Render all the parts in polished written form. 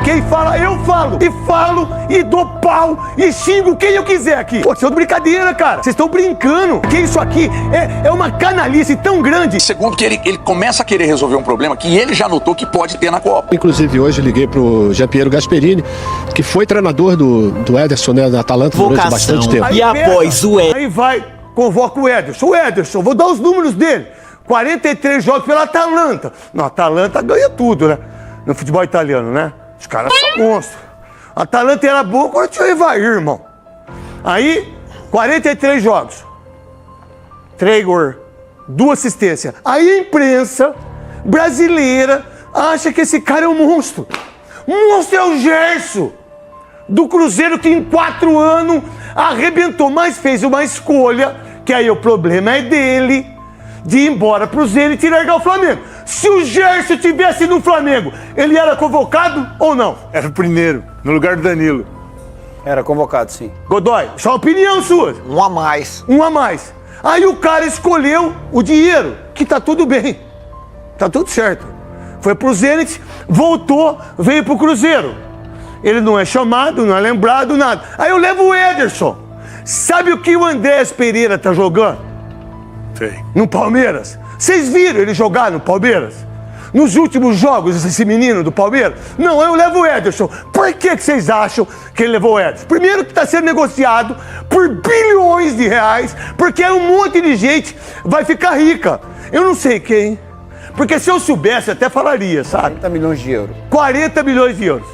Quem fala, eu falo. E falo, e dou pau, e xingo quem eu quiser aqui. Pô, vocês estão de brincadeira, cara. Vocês estão brincando. Que isso aqui é uma canalice tão grande. Segundo, que ele começa a querer resolver um problema que ele já notou que pode ter na Copa. Inclusive, hoje liguei pro Jean-Pierre Gasperini, que foi treinador do Ederson, né, na Atalanta durante bastante tempo. Aí, após o Ederson. Aí vai, convoca o Ederson. O Ederson, vou dar os números dele. 43 jogos pela Atalanta. Não, a Atalanta ganha tudo, né? No futebol italiano, né? Os caras são monstros. A Atalanta era boa quando tinha o Evair, irmão. Aí, 43 jogos. 3 gols, 2 assistências. Aí a imprensa brasileira acha que esse cara é um monstro. O monstro é o Gerson, do Cruzeiro, que em 4 anos arrebentou, mas fez uma escolha, que aí o problema é dele, de ir embora pro Zenit e largar o Flamengo. Se o Gerson tivesse no Flamengo, ele era convocado ou não? Era o primeiro, no lugar do Danilo. Era convocado, sim. Godoy, só a opinião sua. Um a mais. Um a mais. Aí o cara escolheu o dinheiro, que tá tudo bem. Tá tudo certo. Foi pro Zenit, voltou, veio pro Cruzeiro. Ele não é chamado, não é lembrado, nada. Aí eu levo o Ederson. Sabe o que o Andrés Pereira tá jogando? Sei. No Palmeiras. Vocês viram ele jogar no Palmeiras? Nos últimos jogos, esse menino do Palmeiras? Não, eu levo o Ederson. Por que vocês acham que ele levou o Ederson? Primeiro que está sendo negociado por bilhões de reais, porque um monte de gente vai ficar rica. Eu não sei quem. Porque se eu soubesse, até falaria, sabe? 40 milhões de euros. 40 milhões de euros.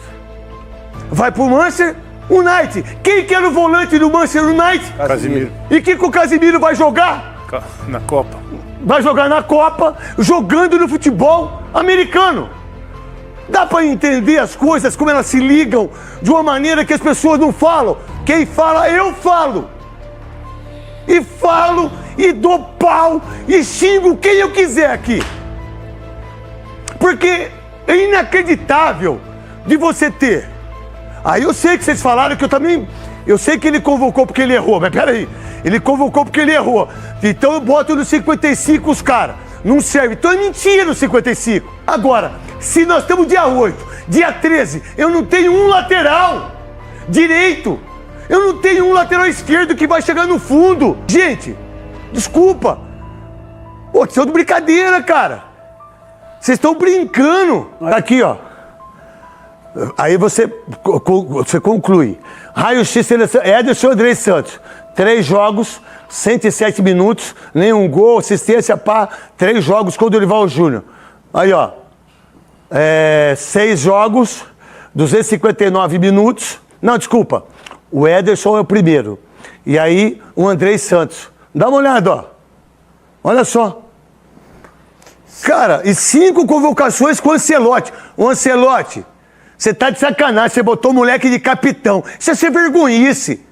Vai pro Manchester United. Quem que era o volante do Manchester United? Casimiro. E que o Casimiro vai jogar? Na Copa. Vai jogar na Copa, jogando no futebol americano. Dá pra entender as coisas, como elas se ligam, de uma maneira que as pessoas não falam. Quem fala, eu falo. E falo, e dou pau, e xingo quem eu quiser aqui. Porque é inacreditável de você ter. Aí eu sei que vocês falaram que eu também... Eu sei que ele convocou porque ele errou, mas peraí. Ele convocou porque ele errou. Então eu boto no 55 os caras. Não serve. Então é mentira o 55. Agora, se nós estamos dia 8, dia 13, eu não tenho um lateral direito. Eu não tenho um lateral esquerdo que vai chegar no fundo. Gente, desculpa. Pô, vocês estão de brincadeira, cara. Vocês estão brincando. Tá aqui, ó. Aí você conclui. Raio-X, Ederson Andrés Santos. 3 jogos, 107 minutos, nenhum gol, assistência, pá. 3 jogos com o Dorival Júnior. Aí, ó. 6 jogos, 259 minutos. Não, desculpa. O Ederson é o primeiro. E aí, o Andrés Santos. Dá uma olhada, ó. Olha só. Cara, e 5 convocações com o Ancelotti. O Ancelotti, você tá de sacanagem, você botou o moleque de capitão. Isso é ser vergonhice.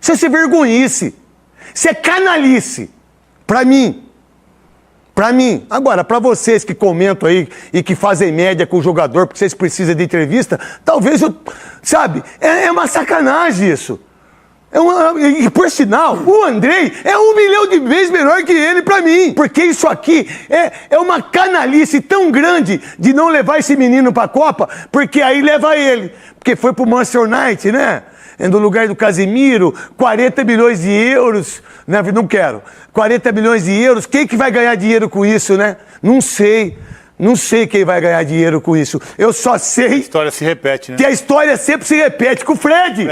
Isso é ser vergonhice. Isso é canalice. Pra mim. Pra mim. Agora, pra vocês que comentam aí e que fazem média com o jogador porque vocês precisam de entrevista, talvez eu... Sabe? É uma sacanagem isso. E por sinal, o Andrei é 1 milhão de vezes melhor que ele pra mim. Porque isso aqui é uma canalice tão grande de não levar esse menino pra Copa, porque aí leva ele. Porque foi pro Manchester United, né? No lugar do Casimiro, 40 milhões de euros. Não quero. 40 milhões de euros. Quem que vai ganhar dinheiro com isso, né? Não sei. Não sei quem vai ganhar dinheiro com isso. Eu só sei... A história se repete, né? Que a história sempre se repete com o Fred.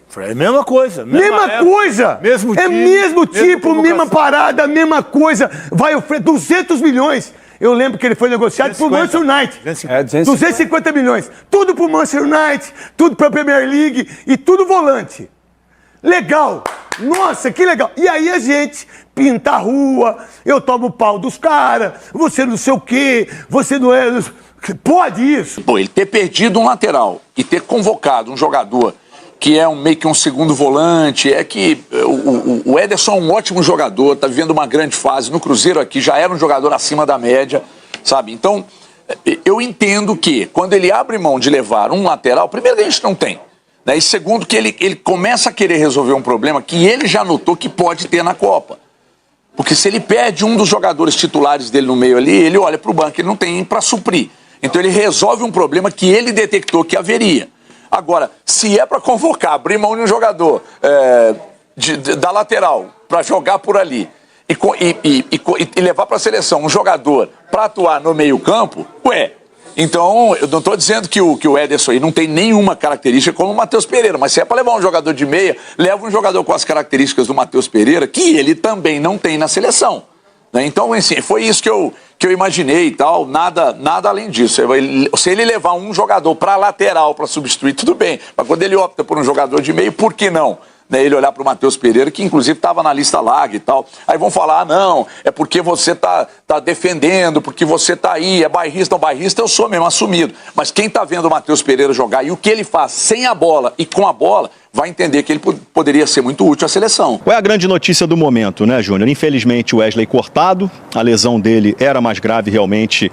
Fred, mesma coisa. Mesma coisa. Mesmo time. É mesmo tipo, mesma parada, mesma coisa. Vai o Fred, 200 milhões. Eu lembro que ele foi negociado pro Manchester United. 250 milhões. Tudo pro Manchester United, tudo pra Premier League e tudo volante. Legal. Nossa, que legal. E aí a gente pinta a rua, eu tomo o pau dos caras, você não sei o quê, você não é... Pode isso? Pô, ele ter perdido um lateral e ter convocado um jogador que é meio que um segundo volante, é que o Ederson é um ótimo jogador, tá vivendo uma grande fase no Cruzeiro aqui, já era um jogador acima da média, sabe? Então, eu entendo que quando ele abre mão de levar um lateral, primeiro que a gente não tem, né? E segundo que ele começa a querer resolver um problema que ele já notou que pode ter na Copa. Porque se ele perde um dos jogadores titulares dele no meio ali, ele olha para o banco, ele não tem para suprir. Então ele resolve um problema que ele detectou que haveria. Agora, se é para convocar, abrir mão de um jogador da lateral para jogar por ali e levar para a seleção um jogador para atuar no meio-campo, então eu não estou dizendo que o Ederson aí não tem nenhuma característica como o Matheus Pereira, mas se é para levar um jogador de meia, leva um jogador com as características do Matheus Pereira, que ele também não tem na seleção. Então, assim, foi isso que eu imaginei e tal, nada além disso. Se ele levar um jogador para lateral para substituir, tudo bem. Mas quando ele opta por um jogador de meio, por que não? Ele olhar para o Matheus Pereira, que inclusive estava na lista larga e tal. Aí vão falar, não, é porque você tá defendendo, porque você tá aí, é bairrista. Não, bairrista eu sou mesmo, assumido. Mas quem tá vendo o Matheus Pereira jogar e o que ele faz sem a bola e com a bola, vai entender que ele poderia ser muito útil à seleção. Qual é a grande notícia do momento, né, Júnior? Infelizmente o Wesley cortado, a lesão dele era mais grave realmente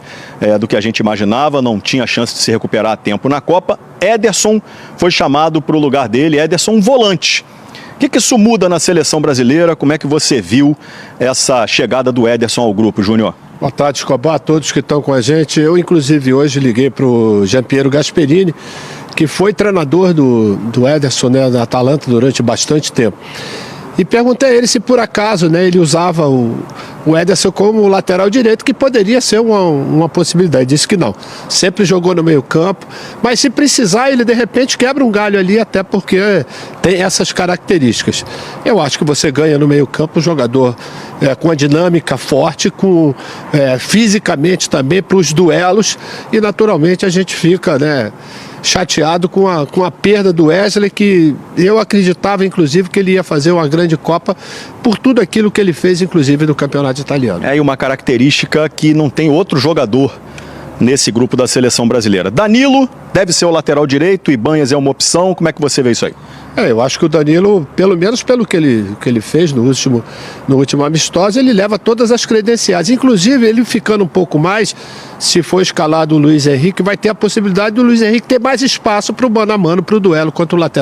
do que a gente imaginava, não tinha chance de se recuperar a tempo na Copa. Ederson foi chamado para o lugar dele, Ederson volante. O que isso muda na seleção brasileira? Como é que você viu essa chegada do Ederson ao grupo, Júnior? Boa tarde, Escobar, a todos que estão com a gente. Eu, inclusive, hoje liguei para o Gianpiero Gasperini, que foi treinador do Ederson, né, da Atalanta durante bastante tempo. E perguntei a ele se por acaso, né, ele usava o Ederson como lateral direito, que poderia ser uma possibilidade. Disse que não. Sempre jogou no meio campo, mas se precisar ele de repente quebra um galho ali, até porque tem essas características. Eu acho que você ganha no meio campo um jogador com a dinâmica forte, fisicamente também para os duelos, e naturalmente a gente fica, né, chateado com a perda do Wesley, que eu acreditava, inclusive, que ele ia fazer uma grande Copa por tudo aquilo que ele fez, inclusive, no campeonato italiano. E uma característica que não tem outro jogador nesse grupo da seleção brasileira. Danilo deve ser o lateral direito, Ibanhas é uma opção. Como é que você vê isso aí? Eu acho que o Danilo, pelo menos pelo que ele fez no último amistoso, ele leva todas as credenciais. Inclusive, ele ficando um pouco mais, se for escalado o Luiz Henrique, vai ter a possibilidade do Luiz Henrique ter mais espaço para o mano a mano, para o duelo contra o lateral.